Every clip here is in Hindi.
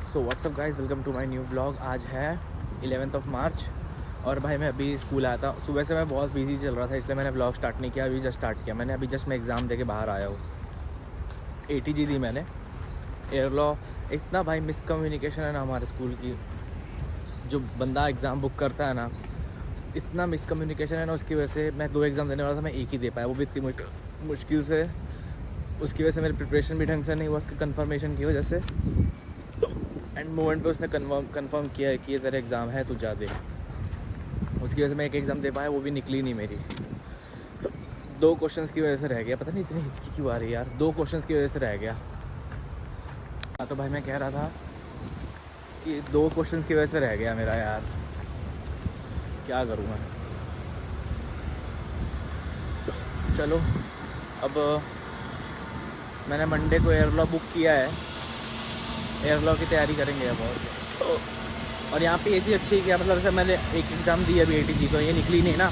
So what's up guys, welcome to my new vlog. आज है 11 मार्च और भाई मैं अभी स्कूल आया था। सुबह से मैं बहुत बिजी चल रहा था, इसलिए मैंने व्लॉग स्टार्ट नहीं किया। अभी जस्ट स्टार्ट किया मैंने। अभी जस्ट मैं एग्ज़ाम दे के बाहर आया हूँ। ATG दी मैंने, एयर लॉ। इतना भाई मिसकम्युनिकेशन है ना हमारे स्कूल की। जो बंदा एग्ज़ाम बुक करता है ना, इतना मिसकम्युनिकेशन है ना, उसकी वजह से मैं 2 एग्ज़ाम देने वाला था, मैं एक ही दे पाया, वो भी इतनी मुश्किल से। उसकी वजह से मेरी प्रिपरेशन भी ढंग से नहीं हुआ, उसके कन्फर्मेशन की वजह से। एंड मोमेंट पे उसने कंफर्म किया है कि ये तेरा एग्ज़ाम है, तू जा दे। उसकी वजह से मैं एक एग्ज़ाम दे पाया, वो भी निकली नहीं मेरी। 2 क्वेश्चंस की वजह से रह गया। पता नहीं इतनी हिचकी क्यों आ रही है यार। 2 क्वेश्चंस की वजह से रह गया। हाँ तो भाई मैं कह रहा था कि 2 क्वेश्चंस की वजह से रह गया मेरा यार। क्या करूँ मैं। चलो अब मैंने मंडे को एयर लॉ बुक किया है। एयर लॉ की तैयारी करेंगे अब। और यहाँ पे ये चीज़ अच्छी है कि मतलब जैसे मैंने एक एग्ज़ाम दी अभी ATG, तो ये निकली नहीं ना,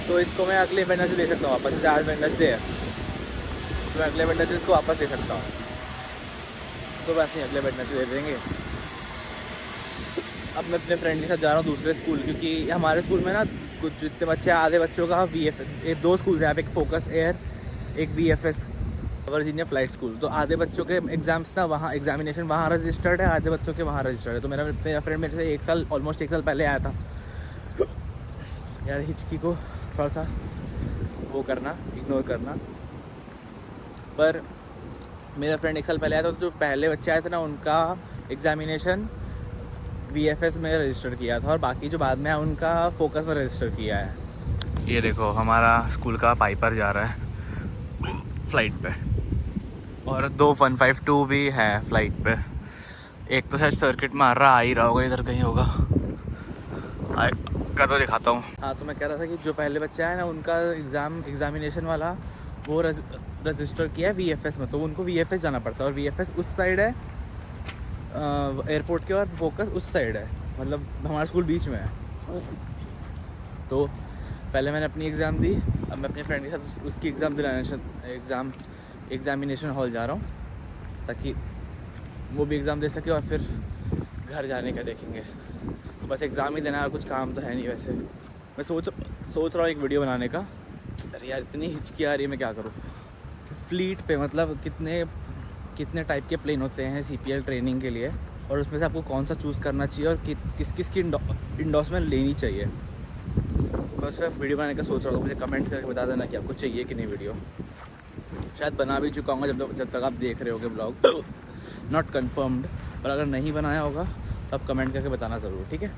तो इसको मैं अगले वेडनेसडे दे सकता हूँ वापस। जैसे आज वेडनेसडे है तो मैं अगले वेडनेसडे इसको वापस दे सकता हूँ। तो बस नहीं, अगले वेडनेसडे दे देंगे। अब मैं अपने फ्रेंड के साथ जा रहा हूँ दूसरे स्कूल, क्योंकि हमारे स्कूल में ना कुछ जितने बच्चे, आधे बच्चों का VFS, 2 स्कूल हैं यहाँ पे, एक फोकस एयर, एक VFS वर्जीनिया फ्लाइट स्कूल। तो आधे बच्चों के एग्ज़ाम्स ना वहाँ, एग्जामिनेशन वहाँ रजिस्टर्ड है, आधे बच्चों के वहाँ रजिस्टर्ड है। तो मेरा फ्रेंड मेरे से 1 साल, ऑलमोस्ट 1 साल पहले आया था। यार हिचकी को थोड़ा सा वो करना, इग्नोर करना। पर मेरा फ्रेंड 1 साल पहले आया था, तो जो पहले बच्चे आए थे ना, उनका एग्ज़ामिनेशन VFS में रजिस्टर किया था, और बाकी जो बाद में आया उनका फोकस में रजिस्टर किया है। ये देखो हमारा स्कूल का पाइपर जा रहा है फ्लाइट पे, और 2 152 भी है फ्लाइट पे। एक तो शायद सर्किट मार रहा, आ ही रहा होगा, इधर कहीं होगा। कर तो दिखाता हूँ। हाँ तो मैं कह रहा था कि जो पहले बच्चा है ना, उनका एग्ज़ामिनेशन वाला वो रजिस्टर किया है VFS में, तो उनको VFS जाना पड़ता है। और VFS उस साइड है एयरपोर्ट के, और फोकस उस साइड है, मतलब हमारा स्कूल बीच में है। तो पहले मैंने अपनी एग्ज़ाम दी, अब मैं अपने फ्रेंड के साथ उसकी एग्ज़ामिनेशन हॉल जा रहा हूँ, ताकि वो भी एग्ज़ाम दे सके और फिर घर जाने का देखेंगे। बस एग्ज़ाम ही देना है, और कुछ काम तो है नहीं। वैसे मैं सोच रहा हूँ एक वीडियो बनाने का। अरे यार इतनी हिचकी आ रही है, मैं क्या करूँ। फ्लीट पे मतलब कितने टाइप के प्लेन होते हैं CPL ट्रेनिंग के लिए, और उसमें से आपको कौन सा चूज़ करना चाहिए, और किस किस की इंडोर्समेंट लेनी चाहिए। मैं उस पर वीडियो बनाने का सोच रहा हूँ। मुझे कमेंट करके बता देना कि आपको चाहिए कि नहीं वीडियो। शायद बना भी चुका हूँ जब तक आप देख रहे होगे ब्लॉग। नॉट कन्फर्म्ड, पर अगर नहीं बनाया होगा तो आप कमेंट करके बताना ज़रूर, ठीक है।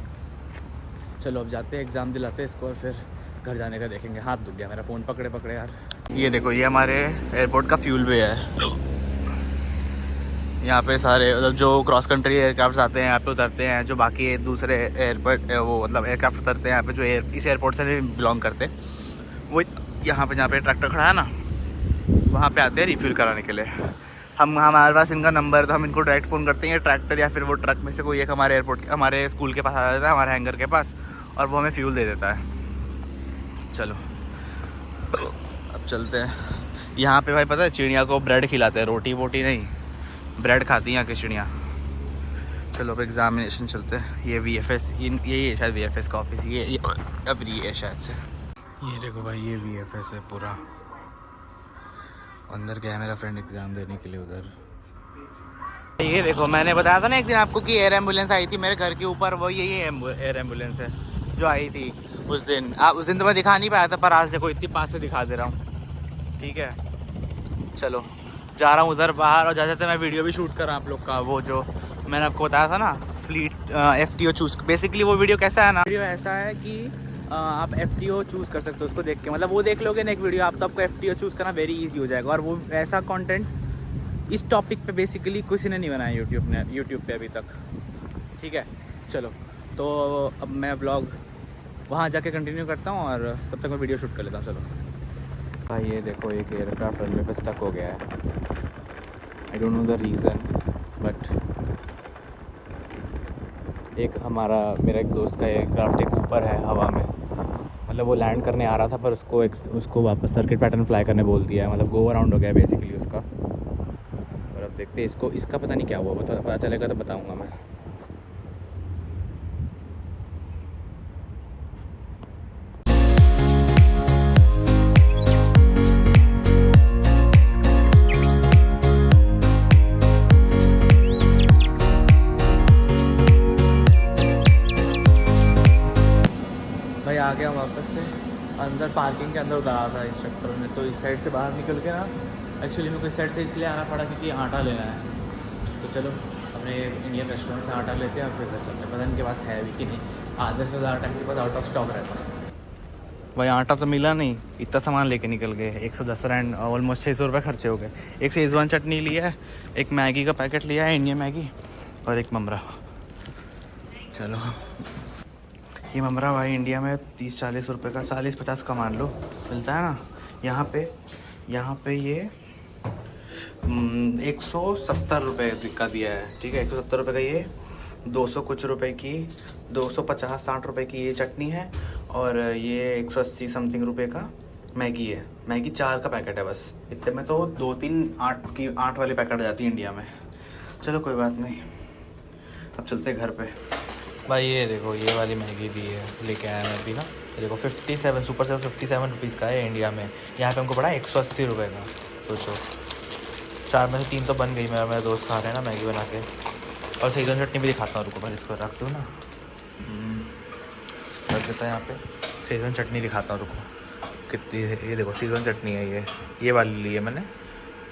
चलो अब जाते हैं, एग्ज़ाम दिलाते हैं इसको, और फिर घर जाने का देखेंगे। हाथ दुख गया मेरा फ़ोन पकड़े पकड़े यार। ये देखो, ये हमारे एयरपोर्ट का फ्यूल वे है। यहाँ पे सारे मतलब जो क्रॉस कंट्री एयरक्राफ्ट आते हैं यहाँ पे उतरते हैं। जो बाकी दूसरे एयरपोर्ट वो मतलब एयरक्राफ्ट उतरते हैं यहाँ पे, जो इस एयरपोर्ट से नहीं बिलोंग करते, वो यहाँ पे जहाँ पे ट्रैक्टर खड़ा है ना, वहाँ पे आते हैं रिफ्यूल कराने के लिए। हमारे पास इनका नंबर है, तो हम इनको डायरेक्ट फ़ोन करते हैं। ट्रैक्टर या फिर वो ट्रक में से कोई एक हमारे स्कूल के पास आ जाता है, हमारे हैंगर के पास, और वो हमें फ्यूल दे देता है। चलो अब चलते हैं। यहाँ पे भाई पता है, चिड़िया को ब्रेड खिलाते हैं, रोटी वोटी नहीं, ब्रेड खाती हैं यहाँ की चिड़ियाँ। चलो अब एग्ज़ामिनेशन चलते हैं। ये VFS, ये है शायद VFS का ऑफिस, ये अब ये है शायद से। ये देखो भाई, ये VFS है पूरा। अंदर गया मेरा फ्रेंड एग्ज़ाम देने के लिए उधर। ये देखो, मैंने बताया था ना एक दिन आपको कि एयर एम्बुलेंस आई थी मेरे घर के ऊपर, वो यही एयर एम्बुलेंस है जो आई थी उस दिन। उस दिन तो मैं दिखा नहीं पाया था, पर आज देखो इतनी पास से दिखा दे रहा हूँ, ठीक है। चलो जा रहा हूँ उधर बाहर, और जाते मैं वीडियो भी शूट कर रहा हूँ आप लोग का। वो जो मैंने आपको बताया था ना, फ्लीट FTO चूज़। बेसिकली वो वीडियो कैसा है ना, वीडियो ऐसा है कि आप FTO चूज़ कर सकते हो उसको देख के। मतलब वो देख लोगे ना एक वीडियो, आप तो आपको FTO चूज़ करना वेरी इजी हो जाएगा। और वो ऐसा कंटेंट इस टॉपिक पे बेसिकली किसी ने नहीं बनाया यूट्यूब पे अभी तक, ठीक है। चलो तो अब मैं व्लॉग वहाँ जाके कंटिन्यू करता हूँ, और तब तक मैं वीडियो शूट कर लेता हूँ। चलो भाई ये देखो, एक एयरक्राफ्ट रनवे पे स्टक हो गया है। I don't know the reason, but मेरा एक दोस्त का एयरक्राफ्ट एक ऊपर है हवा में। मतलब वो लैंड करने आ रहा था, पर उसको वापस सर्किट पैटर्न फ्लाई करने बोल दिया है। मतलब गो अराउंड हो गया बेसिकली उसका। और अब देखते हैं इसको, इसका पता नहीं क्या हुआ, पता चलेगा तो बताऊँगा मैं। भाई आ गया वापस से अंदर, पार्किंग के अंदर उतारा था इंस्ट्रक्टर ने, तो इस साइड से बाहर निकल के ना, एक्चुअली मेरे को इस साइड से इसलिए आना पड़ा क्योंकि आटा लेना है। तो चलो अपने इंडियन रेस्टोरेंट से आटा लेते हैं और फिर घर चलते हैं। पता नहीं इनके पास है भी कि नहीं, आधे से ज़्यादा टाइम के पास आउट ऑफ स्टॉक रहता है। भाई आटा तो मिला नहीं, इतना सामान लेके निकल गए। 110 रैंड, ऑलमोस्ट 600 रुपये खर्चे हो गए। एक शेज़वान चटनी लिया है, एक मैगी का पैकेट लिया है, इंडियन मैगी, और एक ममरा। चलो ये ममरा भाई इंडिया में 30-40 रुपये का, 40-50 का मान लो मिलता है ना। यहाँ पे ये 170 रुपये का दिया है, ठीक है। 170 रुपये का ये, 200 कुछ रुपए की, 250-60 रुपये की ये चटनी है, और ये 180 समथिंग रुपये का मैगी है। मैगी 4 का पैकेट है बस। इतने में तो 2-3 8 वाली पैकेट आ जाती है इंडिया में। चलो कोई बात नहीं, अब चलते हैं घर पे। भाई ये देखो, ये वाली मैगी भी है, लेके आया मैं अभी ना। ये देखो 57 सुपर से 57 रुपीज़ का है इंडिया में। यहाँ पे हमको पड़ा 180 रुपये का। सोचो, 4 में से 3 तो बन गई। मेरा दोस्त खा रहे हैं ना मैगी बना के। और शेज़वान चटनी भी दिखाता हूँ, रुको भाई इसको रख दूँ ना, रख देता है यहाँ पे। शेज़वान चटनी दिखाता हूँ, रुको कितनी है। ये देखो शेज़वान चटनी है, ये वाली ली है मैंने।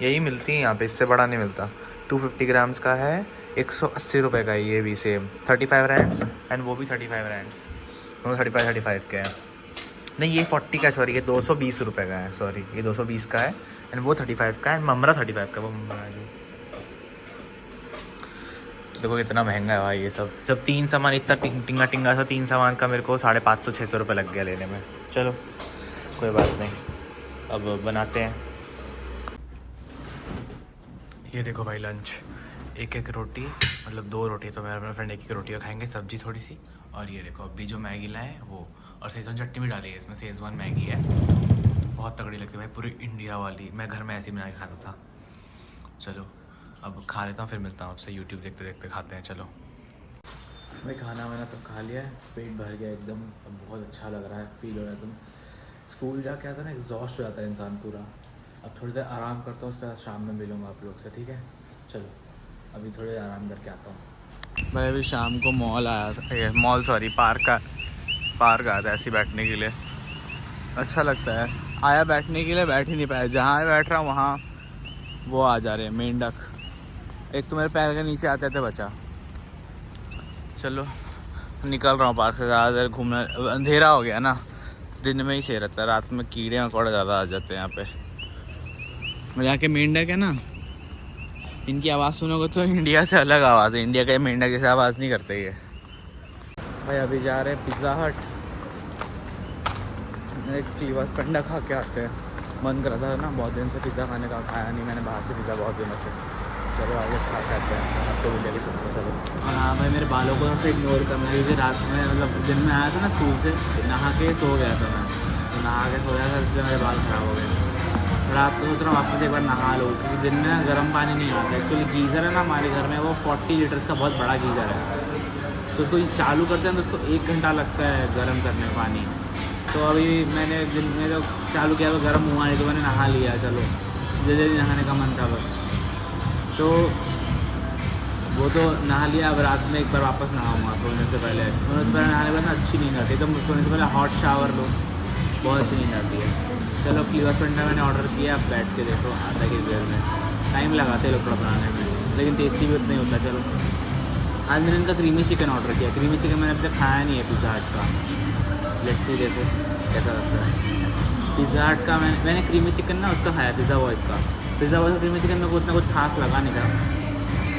यही मिलती है यहाँ पे, इससे बड़ा नहीं मिलता। 250 ग्राम्स का है, 180 रुपये का है। ये भी सेम 35 रैंड्स, एंड वो भी 35 रैंड्स, दोनों 35 के हैं। नहीं ये 40 का है, सॉरी ये 220 रुपये का है, सॉरी ये 220 का है, एंड वो 35 का है, एंड ममरा 35 का, वो ममरा है जो। तो देखो कितना महंगा है भाई ये सब। जब 3 सामान इतना टिंगा सा 3 सामान का मेरे को 550-600 रुपये लग गया लेने में। चलो कोई बात नहीं, अब बनाते हैं। ये देखो भाई लंच, एक रोटी, मतलब 2 रोटी, तो मेरा अपना फ्रेंड एक रोटी खाएंगे, सब्जी थोड़ी सी। और ये देखो अभी जो मैगी लाए वो, और शेज़वान चटनी भी डाली है इसमें। शेज़वान मैगी है, बहुत तगड़ी लगती है भाई, पूरी इंडिया वाली। मैं घर में ऐसे ही बना के खाता था। चलो अब खा लेता हूँ, फिर मिलता हूँ आपसे। यूट्यूब देखते देखते खाते हैं। चलो भाई खाना वाना सब खा लिया है, पेट भर गया एकदम। अब बहुत अच्छा लग रहा है, फील हो रहा है एकदम। स्कूल जाके आता है ना, एग्जॉस्ट हो जाता है इंसान पूरा। अब थोड़ी देर आराम करता हूँ, उसके बाद शाम में मिलूँगा आप लोग से, ठीक है। चलो अभी थोड़ी देर आराम करके आता हूँ। भाई अभी शाम को मॉल आया था, मॉल सॉरी पार्क आया था ऐसे बैठने के लिए। अच्छा लगता है, आया बैठने के लिए, बैठ ही नहीं पाया। जहाँ बैठ रहा हूँ वहाँ वो आ जा रहे हैं मेंढक। एक तो मेरे पैर के नीचे आते थे बचा। चलो निकल रहा हूँ पार्क से, ज़्यादा देर घूमना, अंधेरा हो गया ना। दिन में ही सही रहता है, रात में कीड़े मकोड़े ज़्यादा आ जाते हैं यहाँ पे। और यहाँ के मेंढक है ना, इनकी आवाज़ सुनोगे तो इंडिया से अलग आवाज़ है। इंडिया के मेंढक जैसे आवाज़ नहीं करते ये। भाई अभी जा रहे हैं पिज़्ज़ा हट, एक क्लीवर पंडा खा के आते हैं। मन कर रहा था ना बहुत दिन से पिज़्ज़ा खाने का, खाया नहीं मैंने बाहर से पिज़्ज़ा बहुत दिनों से। चलो आगे खा जाते हैं, आपको भी लेके चलते हैं। चलो। और हाँ भाई मेरे बालों को तो इग्नोर करना, क्योंकि रात में मतलब दिन में आया था ना स्कूल से, नहा के सो गया था मैं, तो नहा के सोया था इसलिए मेरे बाल ख़राब हो गए। रात को सोच रहा हूँ वापस एक बार नहा लो, क्योंकि दिन में गर्म पानी नहीं आता। एक्चुअली गीज़र है ना हमारे घर में, वो 40 लीटर्स का बहुत बड़ा गीज़र है, तो उसको चालू करते हैं तो उसको 1 घंटा लगता है गर्म करने में पानी। तो अभी मैंने दिन में जो चालू किया तो गर्म हुआ नहीं, तो मैंने नहा लिया। चलो जल्दी नहाने का मन था बस, तो वो तो नहा लिया। अब रात में एक बार वापस नहाऊंगा सोने से पहले। नहाने के बाद ना अच्छी नींद आती है, तो सोने से पहले हॉट शावर लो, बहुत अच्छी नींद आती है। चलो क्लीवर पंडा मैंने ऑर्डर किया, अब बैठ के देखो आता कि देर में। टाइम लगाते हैं लोग थोड़ा बनाने में, लेकिन टेस्टी भी उतना ही होता है। चलो आज मैंने इनका क्रीमी चिकन ऑर्डर किया। क्रीमी चिकन मैंने अभी तक खाया नहीं है पिज़्ज़ा हट का। लेट्स सी देखो कैसा लगता है। पिज़्ज़ा हट का मैंने क्रीमी चिकन ना उसका खाया, पिज़्ज़ा बॉयज़ का। पिज़्ज़ा बॉयज़ का क्रीमी चिकन मेरे को उतना कुछ खास लगा नहीं था,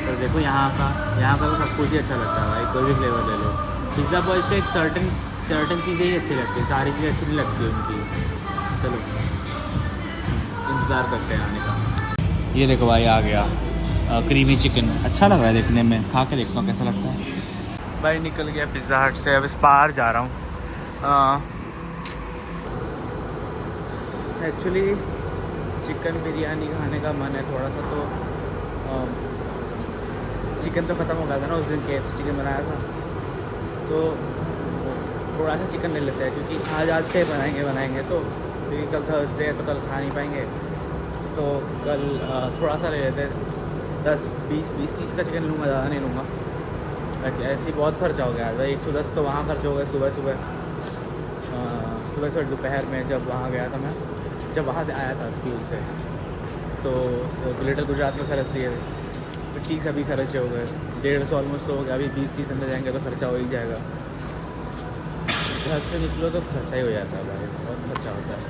पर देखो यहाँ का तो सब कुछ ही अच्छा लगता है भाई, कोई भी फ्लेवर ले लो। पिज़्ज़ा बॉयज़ का एक सर्टन चीज़ें ही अच्छी लगती है, सारी चीज़ें अच्छी नहीं लगती उनकी। चलो इंतज़ार करते हैं आने का। ये देखो भाई आ गया क्रीमी चिकन, अच्छा लग रहा है देखने में, खा के देखता हूँ कैसा लगता है। भाई निकल गया पिज़्ज़ा हट से, अब इस पार जा रहा हूँ। एक्चुअली चिकन बिरयानी खाने का मन है थोड़ा सा, तो चिकन तो ख़त्म हो गया था ना उस दिन, KFC चिकन बनाया था, तो थोड़ा सा चिकन ले लेते हैं, क्योंकि आज का ही बनाएंगे तो, क्योंकि कल थर्सडे है तो कल खा नहीं पाएंगे, तो कल थोड़ा सा ले लेते हैं, 10-20-30 का चिकन लूँगा, ज़्यादा नहीं लूँगा, ताकि ऐसे ही बहुत खर्चा हो गया भाई। 110 तो वहाँ खर्च हो गए सुबह दोपहर में, जब वहाँ गया था मैं, जब वहाँ से आया था स्कूल से, तो लिटिल गुजरात में खर्च दिए थे, फिर 30 अभी खर्चे हो गए, 150 ऑलमोस्ट तो हो गया, अभी 20-30 अंदर जाएंगे तो खर्चा हो ही जाएगा। घर से निकलो तो खर्चा ही हो जाता है भाई, बहुत खर्चा होता है।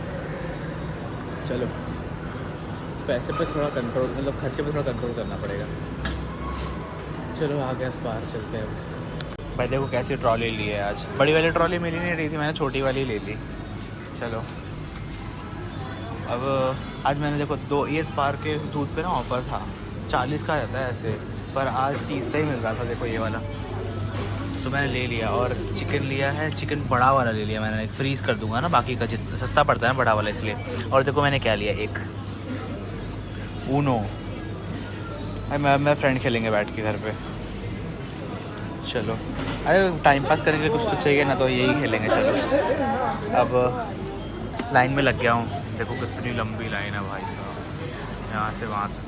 चलो पैसे पे थोड़ा कंट्रोल, मतलब खर्चे पे थोड़ा कंट्रोल करना पड़ेगा। चलो आगे इस पार चलते हैं। भाई देखो कैसी ट्रॉली ली है आज, बड़ी वाली ट्रॉली मिली नहीं रही थी, मैंने छोटी वाली ले ली। चलो अब आज मैंने देखो 2 ये स्पार के दूध पे ना ऑफ़र था, 40 का रहता है ऐसे, पर आज 30 का ही मिल रहा था, देखो ये वाला, तो मैंने ले लिया। और चिकन लिया है, चिकन बड़ा वाला ले लिया मैंने, फ्रीज़ कर दूंगा ना, बाकी का जितना सस्ता पड़ता है बड़ा वाला इसलिए। और देखो मैंने क्या लिया, एक ऊनो, मैं फ्रेंड खेलेंगे बैठ के घर पे। चलो अरे टाइम पास करने के लिए कुछ तो चाहिए ना, तो यही खेलेंगे। चलो अब लाइन में लग गया हूँ, देखो कितनी लंबी लाइन है भाई साहब, यहाँ से वहाँ तक।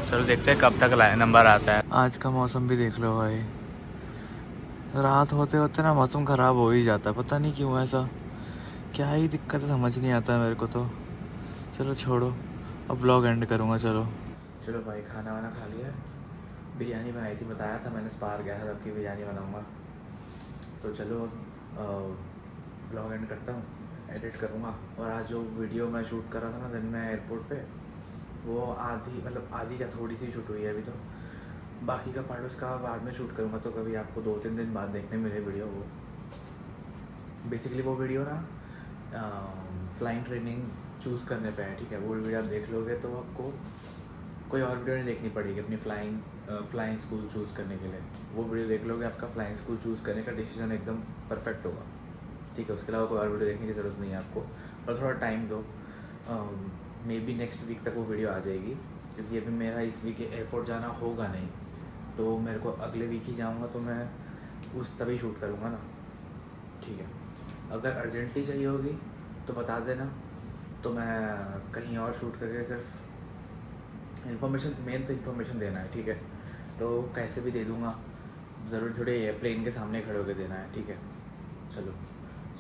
चलो देखते हैं कब तक लाइन नंबर आता है। आज का मौसम भी देख लो भाई, रात होते होते ना मौसम ख़राब हो ही जाता है, पता नहीं क्यों ऐसा, क्या ही दिक्कत है समझ नहीं आता है मेरे को तो। चलो छोड़ो, अब ब्लॉग एंड करूँगा। चलो भाई खाना वाना खा लिया, बिरयानी बनाई थी, बताया था मैंने, स्पार गया था, सबकी बिरयानी बनाऊँगा। तो चलो व्लॉग एंड करता हूँ, एडिट करूँगा। और आज जो वीडियो मैं शूट कर रहा था ना दिन में एयरपोर्ट पे, वो आधी क्या थोड़ी सी शूट हुई है अभी, तो बाकी का पार्ट उसका बाद में शूट करूँगा, तो कभी आपको 2-3 दिन बाद देखने मिले वीडियो। वो बेसिकली वो वीडियो ना फ्लाइंग ट्रेनिंग चूज़ करने पे है, ठीक है। वो वीडियो आप देख लोगे तो आपको कोई और वीडियो नहीं देखनी पड़ेगी अपनी फ्लाइंग स्कूल चूज़ करने के लिए। वो वीडियो देख लोगे, आपका फ्लाइंग स्कूल चूज़ करने का डिसीजन एकदम परफेक्ट होगा, ठीक है। उसके अलावा कोई और वीडियो देखने की ज़रूरत नहीं है आपको, और थोड़ा टाइम दो, मे बी नेक्स्ट वीक तक वो वीडियो आ जाएगी, क्योंकि अभी मेरा इस वीक एयरपोर्ट जाना होगा नहीं, तो मेरे को अगले वीक ही जाऊँगा, तो मैं उस तभी शूट करूँगा ना, ठीक है। अगर अर्जेंटली चाहिए होगी तो बता देना, तो मैं कहीं और शूट करके, सिर्फ इन्फॉर्मेशन, मेन तो इन्फॉर्मेशन देना है, ठीक है। तो कैसे भी दे दूँगा, ज़रूर थोड़े एयरप्लेन के सामने खड़े होकर देना है, ठीक है। चलो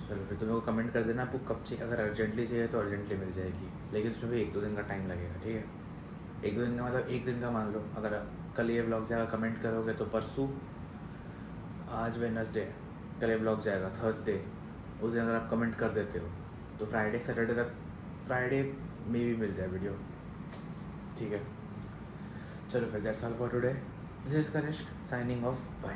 फिर तुम लोग कमेंट कर देना आपको कब चाहिए। अगर अर्जेंटली चाहिए तो अर्जेंटली मिल जाएगी, लेकिन उसमें भी 1-2 दिन का टाइम लगेगा, ठीक है। 1-2 दिन का मतलब 1 दिन का मान लो, अगर कल ये ब्लॉग जाएगा कमेंट करोगे तो परसों, आज वेडनेसडे, कल ये ब्लॉग जाएगा थर्सडे, उस दिन अगर आप कमेंट कर देते हो तो फ्राइडे सैटरडे तक, फ्राइडे में भी मिल जाए वीडियो, ठीक है। चलो फिर that's all for today, this is Kanishk signing off, bye.